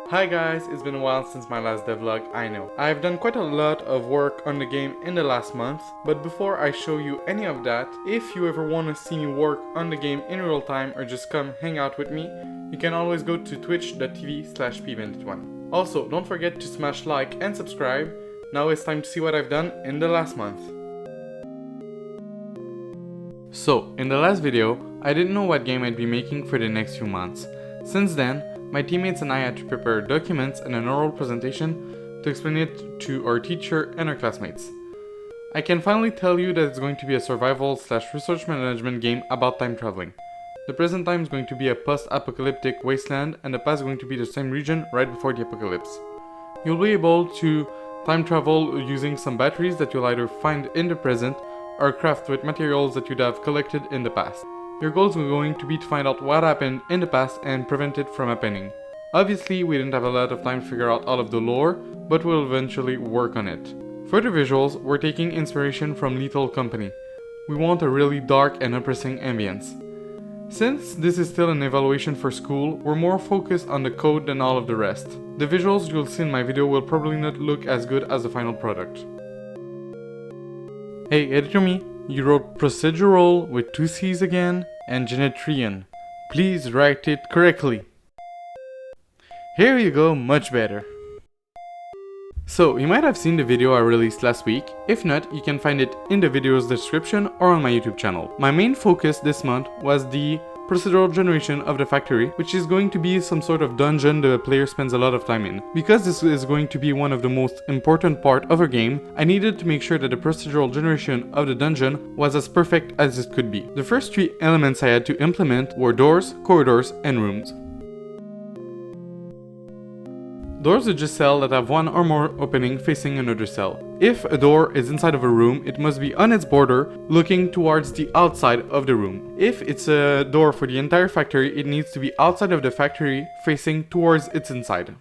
Hi guys, it's been a while since my last devlog, I know. I've done quite a lot of work on the game in the last month, but before I show you any of that, if you ever want to see me work on the game in real time or just come hang out with me, you can always go to twitch.tv/pvent1. Also, don't forget to smash like and subscribe. Now it's time to see what I've done in the last month. So, in the last video, I didn't know what game I'd be making for the next few months. Since then, my teammates and I had to prepare documents and an oral presentation to explain it to our teacher and our classmates. I can finally tell you that it's going to be a survival/research management game about time traveling. The present time is going to be a post-apocalyptic wasteland, and the past is going to be the same region right before the apocalypse. You'll be able to time travel using some batteries that you'll either find in the present or craft with materials that you'd have collected in the past. Your goals are going to be to find out what happened in the past and prevent it from happening. Obviously, we didn't have a lot of time to figure out all of the lore, but we'll eventually work on it. For the visuals, we're taking inspiration from Lethal Company. We want a really dark and oppressing ambience. Since this is still an evaluation for school, we're more focused on the code than all of the rest. The visuals you'll see in my video will probably not look as good as the final product. Hey, editor me. You wrote procedural with 2 C's again, and Genetrian. Please write it correctly. Here you go, much better. So, you might have seen the video I released last week. If not, you can find it in the video's description or on my YouTube channel. My main focus this month was the procedural generation of the factory, which is going to be some sort of dungeon the player spends a lot of time in. Because this is going to be one of the most important part of our game, I needed to make sure that the procedural generation of the dungeon was as perfect as it could be. The first 3 elements I had to implement were doors, corridors, and rooms. Doors are just cells that have one or more opening facing another cell. If a door is inside of a room, it must be on its border, looking towards the outside of the room. If it's a door for the entire factory, it needs to be outside of the factory, facing towards its inside.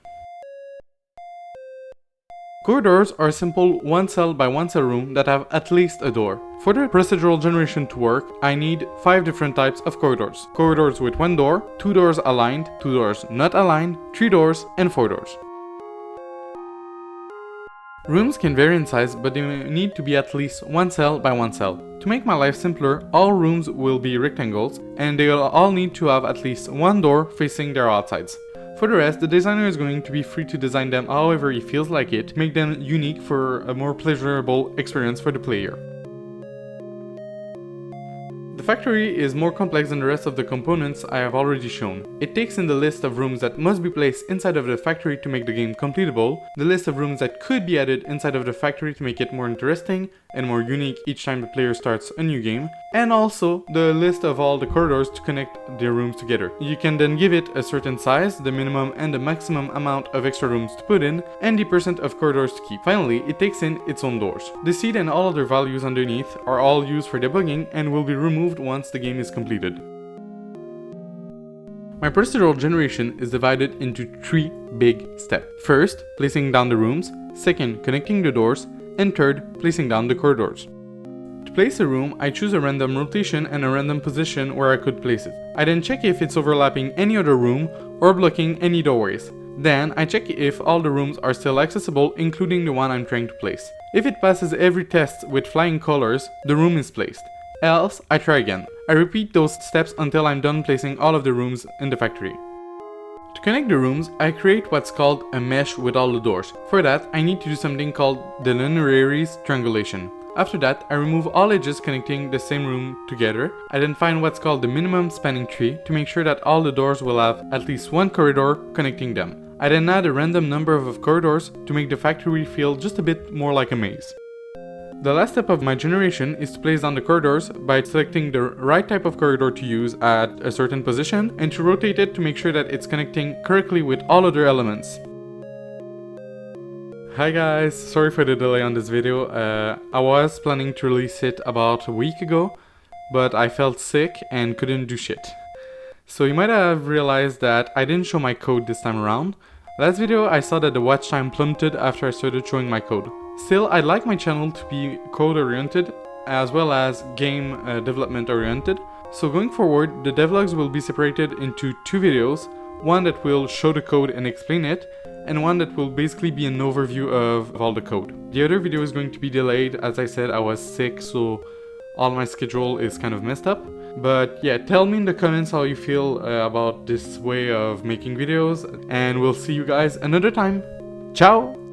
Corridors are simple 1 cell by 1 cell room that have at least a door. For the procedural generation to work, I need 5 different types of corridors. Corridors with 1 door, 2 doors aligned, 2 doors not aligned, 3 doors, and 4 doors. Rooms can vary in size, but they need to be at least 1 cell by 1 cell. To make my life simpler, all rooms will be rectangles, and they'll all need to have at least 1 door facing their outsides. For the rest, the designer is going to be free to design them however he feels like it, to make them unique for a more pleasurable experience for the player. The factory is more complex than the rest of the components I have already shown. It takes in the list of rooms that must be placed inside of the factory to make the game completable, the list of rooms that could be added inside of the factory to make it more interesting and more unique each time the player starts a new game, and also the list of all the corridors to connect the rooms together. You can then give it a certain size, the minimum and the maximum amount of extra rooms to put in, and the % of corridors to keep. Finally, it takes in its own doors. The seed and all other values underneath are all used for debugging and will be removed once the game is completed. My procedural generation is divided into 3 big steps. First, placing down the rooms, second, connecting the doors, and third, placing down the corridors. To place a room, I choose a random rotation and a random position where I could place it. I then check if it's overlapping any other room or blocking any doorways. Then, I check if all the rooms are still accessible, including the one I'm trying to place. If it passes every test with flying colors, the room is placed. Else, I try again. I repeat those steps until I'm done placing all of the rooms in the factory. To connect the rooms, I create what's called a mesh with all the doors. For that, I need to do something called the Lunari's triangulation. After that, I remove all edges connecting the same room together. I then find what's called the minimum spanning tree to make sure that all the doors will have at least 1 corridor connecting them. I then add a random number of corridors to make the factory feel just a bit more like a maze. The last step of my generation is to place down the corridors by selecting the right type of corridor to use at a certain position and to rotate it to make sure that it's connecting correctly with all other elements. Hi guys, sorry for the delay on this video. I was planning to release it about a week ago, but I felt sick and couldn't do shit. So you might have realized that I didn't show my code this time around. Last video I saw that the watch time plummeted after I started showing my code. Still, I'd like my channel to be code oriented as well as game development oriented. So going forward, the devlogs will be separated into 2 videos, one that will show the code and explain it, and one that will basically be an overview of all the code. The other video is going to be delayed. As I said, I was sick, so all my schedule is kind of messed up. But yeah, tell me in the comments how you feel about this way of making videos, and we'll see you guys another time. Ciao!